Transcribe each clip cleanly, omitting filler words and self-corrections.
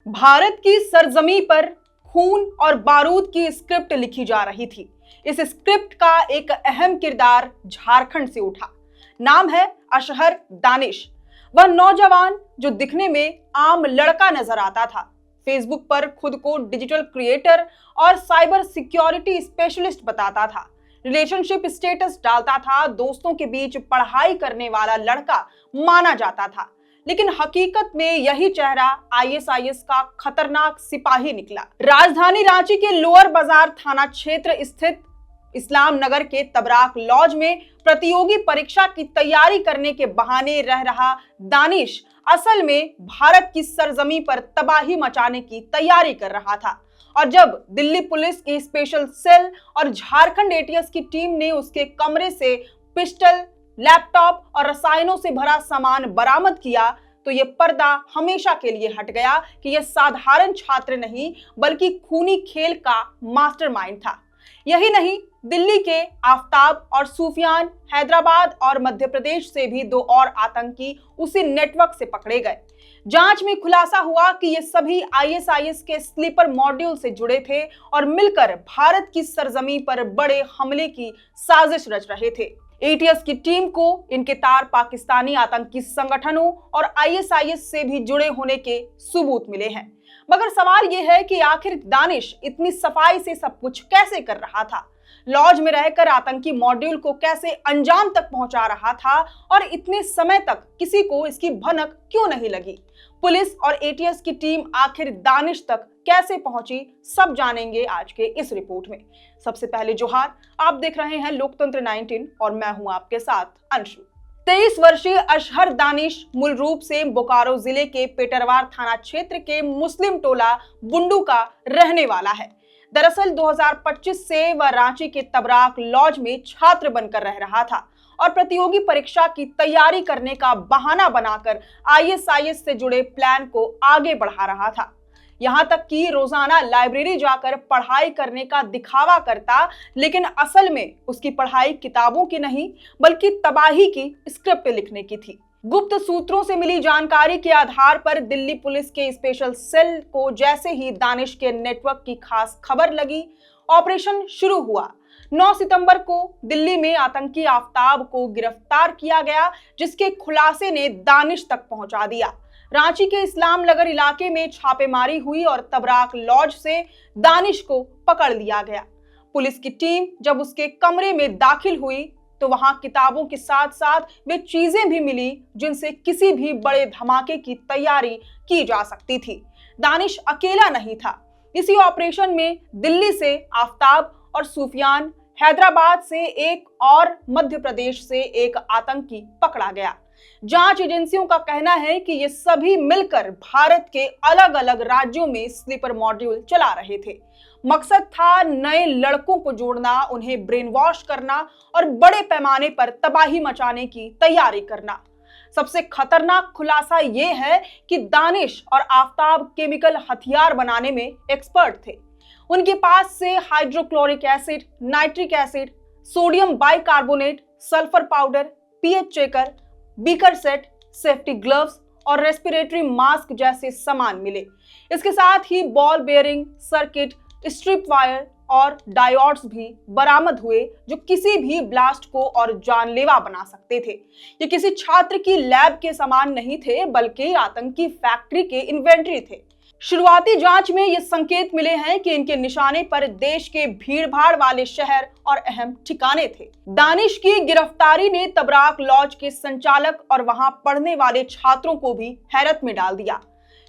भारत की सरजमी पर खून और बारूद की स्क्रिप्ट लिखी जा रही थी। इस स्क्रिप्ट का एक अहम किरदार झारखंड से उठा। नाम है अशहर दानिश। वह नौजवान जो दिखने में आम लड़का नजर आता था, फेसबुक पर खुद को डिजिटल क्रिएटर और साइबर सिक्योरिटी स्पेशलिस्ट बताता था, रिलेशनशिप स्टेटस डालता था, दोस्तों के बीच पढ़ाई करने वाला लड़का माना जाता था। लेकिन हकीकत में यही चेहरा आईएसआईएस का खतरनाक सिपाही निकला। राजधानी रांची के लोअर बाजार थाना क्षेत्र स्थित इस्लाम नगर के तबराक लॉज में प्रतियोगी परीक्षा की तैयारी करने के बहाने रह रहा दानिश असल में भारत की सरजमी पर तबाही मचाने की तैयारी कर रहा था। और जब दिल्ली पुलिस की स्पेशल सेल और झारखंड एटीएस की टीम ने उसके कमरे से पिस्टल, लैपटॉप और रसायनों से भरा सामान बरामद किया, तो यह पर्दा हमेशा के लिए हट गया कि यह साधारण छात्र नहीं बल्कि खूनी खेल का मास्टरमाइंड था। यही नहीं, दिल्ली के आफताब और सूफियान, हैदराबाद और मध्य प्रदेश से भी दो और आतंकी उसी नेटवर्क से पकड़े गए। जांच में खुलासा हुआ कि ये सभी आईएसआईएस के स्लीपर मॉड्यूल से जुड़े थे और मिलकर भारत की सरजमी पर बड़े हमले की साजिश रच रहे थे। एटीएस की टीम को इनके तार पाकिस्तानी आतंकी संगठनों और आईएसआईएस से भी जुड़े होने के सबूत मिले हैं। मगर सवाल यह है कि आखिर दानिश इतनी सफाई से सब कुछ कैसे कर रहा था? लॉज में रहकर आतंकी मॉड्यूल को कैसे अंजाम तक पहुंचा रहा था और इतने समय तक किसी को इसकी भनक क्यों नहीं लगी? पुलिस और एटीएस की टीम आखिर दानिश तक कैसे पहुंची, सब जानेंगे आज के इस रिपोर्ट में। सबसे पहले जोहार, आप देख रहे हैं लोकतंत्र 19 और मैं हूं आपके साथ अंशु। 23 वर्षीय अशहर दानिश मूल रूप से बोकारो जिले के पेटरवार थाना क्षेत्र के मुस्लिम टोला बुंडू का रहने वाला है। दरअसल 2025 से वह रांची के तबराक लॉज में छात्र बनकर रह रहा था और प्रतियोगी परीक्षा की तैयारी करने का बहाना बनाकर आईएसआईएस से जुड़े प्लान को आगे बढ़ा रहा था। यहां तक कि रोजाना लाइब्रेरी जाकर पढ़ाई करने का दिखावा करता, लेकिन असल में उसकी पढ़ाई किताबों की नहीं बल्कि तबाही की स्क्रिप्ट लिखने की थी। गुप्त सूत्रों से मिली जानकारी के आधार पर दिल्ली पुलिस के स्पेशल सेल को जैसे ही दानिश के नेटवर्क की खास खबर लगी, ऑपरेशन शुरू हुआ। 9 सितंबर को दिल्ली में आतंकी आफताब को गिरफ्तार किया गया, जिसके खुलासे ने दानिश तक पहुंचा दिया। रांची के इस्लाम नगर इलाके में छापेमारी हुई और तबराक लॉज से दानिश को पकड़ लिया गया। पुलिस की टीम जब उसके कमरे में दाखिल हुई तो वहां किताबों के साथ साथ वे चीजें भी मिली जिनसे किसी भी बड़े धमाके की तैयारी की जा सकती थी। दानिश अकेला नहीं था। इसी ऑपरेशन में दिल्ली से आफताब और सूफियान, हैदराबाद से एक और मध्य प्रदेश से एक आतंकी पकड़ा गया। जांच एजेंसियों का कहना है कि ये सभी मिलकर भारत के अलग अलग राज्यों में स्लीपर मॉड्यूल चला रहे थे। मकसद था नए लड़कों को जोड़ना, उन्हें ब्रेन वॉश करना और बड़े पैमाने पर तबाही मचाने की तैयारी करना। सबसे खतरनाक खुलासा यह है कि दानिश और आफताब केमिकल हथियार बनाने में एक्सपर्ट थे। उनके पास से hydrochloric acid, nitric acid, sodium bicarbonate, sulphur powder, pH checker, beaker set, safety gloves और रेस्पिरेटरी मास्क जैसे सामान मिले। इसके साथ ही ball bearing, circuit, strip wire और डायोड्स भी बरामद हुए जो किसी भी ब्लास्ट को और जानलेवा बना सकते थे। ये किसी छात्र की लैब के सामान नहीं थे बल्कि आतंकी फैक्ट्री के इन्वेंटरी थे। शुरुआती जांच में ये संकेत मिले हैं कि इनके निशाने पर देश के भीड़भाड़ वाले शहर और अहम ठिकाने थे। दानिश की गिरफ्तारी ने तबराक लॉज के संचालक और वहां पढ़ने वाले छात्रों को भी हैरत में डाल दिया।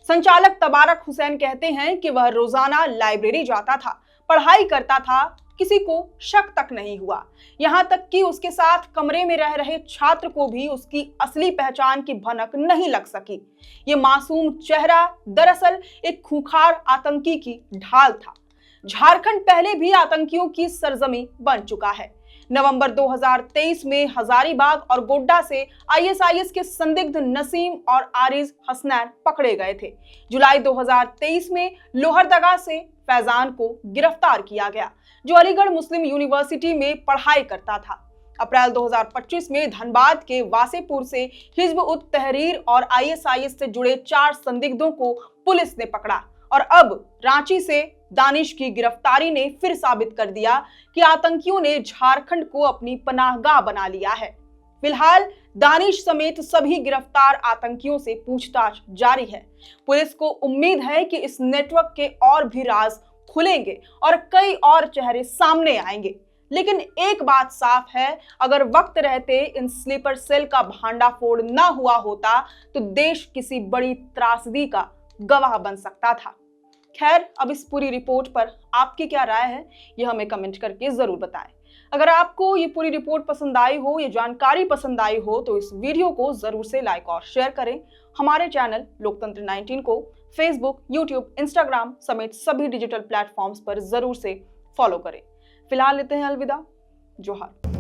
संचालक तबारक हुसैन कहते हैं कि वह रोजाना लाइब्रेरी जाता था, पढ़ाई करता था, किसी को शक तक नहीं हुआ। यहां तक कि उसके साथ कमरे में रह रहे छात्र को भी उसकी असली पहचान की भनक नहीं लग सकी। ये मासूम चेहरा दरअसल एक खूंखार आतंकी की ढाल था। झारखंड पहले भी आतंकियों की सरजमी बन चुका है। नवंबर 2023 में हजारीबाग और गोड्डा से आईएसआईएस के संदिग्ध नसीम और आरिज हसनैन पकड़े गए थे। जुलाई 2023 में लोहरदगा से फैजान को गिरफ्तार किया गया, जो अलीगढ़ मुस्लिम यूनिवर्सिटी में पढ़ाई करता था। अप्रैल 2025 में धनबाद के वासेपुर से हिजब उत तहरीर और आईएसआईएस से जुड़े 4 संदिग्धों को पुलिस ने पकड़ा और अब रांची से दानिश की गिरफ्तारी ने फिर साबित कर दिया कि आतंकियों ने झारखंड को अपनी पनाहगाह बना लिया है। फिलहाल दानिश समेत सभी गिरफ्तार आतंकियों से पूछताछ जारी है। पुलिस को उम्मीद है कि इस नेटवर्क के और भी राज खुलेंगे और कई और चेहरे सामने आएंगे। लेकिन एक बात साफ है, अगर वक्त रहते इन स्लीपर सेल का भांडाफोड़ ना हुआ होता तो देश किसी बड़ी त्रासदी का गवाह बन सकता था। खैर, अब इस पूरी रिपोर्ट पर आपकी क्या राय है, यह हमें कमेंट करके जरूर बताएं। अगर आपको ये पूरी रिपोर्ट पसंद आई हो, ये जानकारी पसंद आई हो, तो इस वीडियो को जरूर से लाइक और शेयर करें। हमारे चैनल लोकतंत्र 19 को फेसबुक, यूट्यूब, इंस्टाग्राम समेत सभी डिजिटल प्लेटफॉर्म्स पर जरूर से फॉलो करें। फिलहाल लेते हैं अलविदा। जोहार।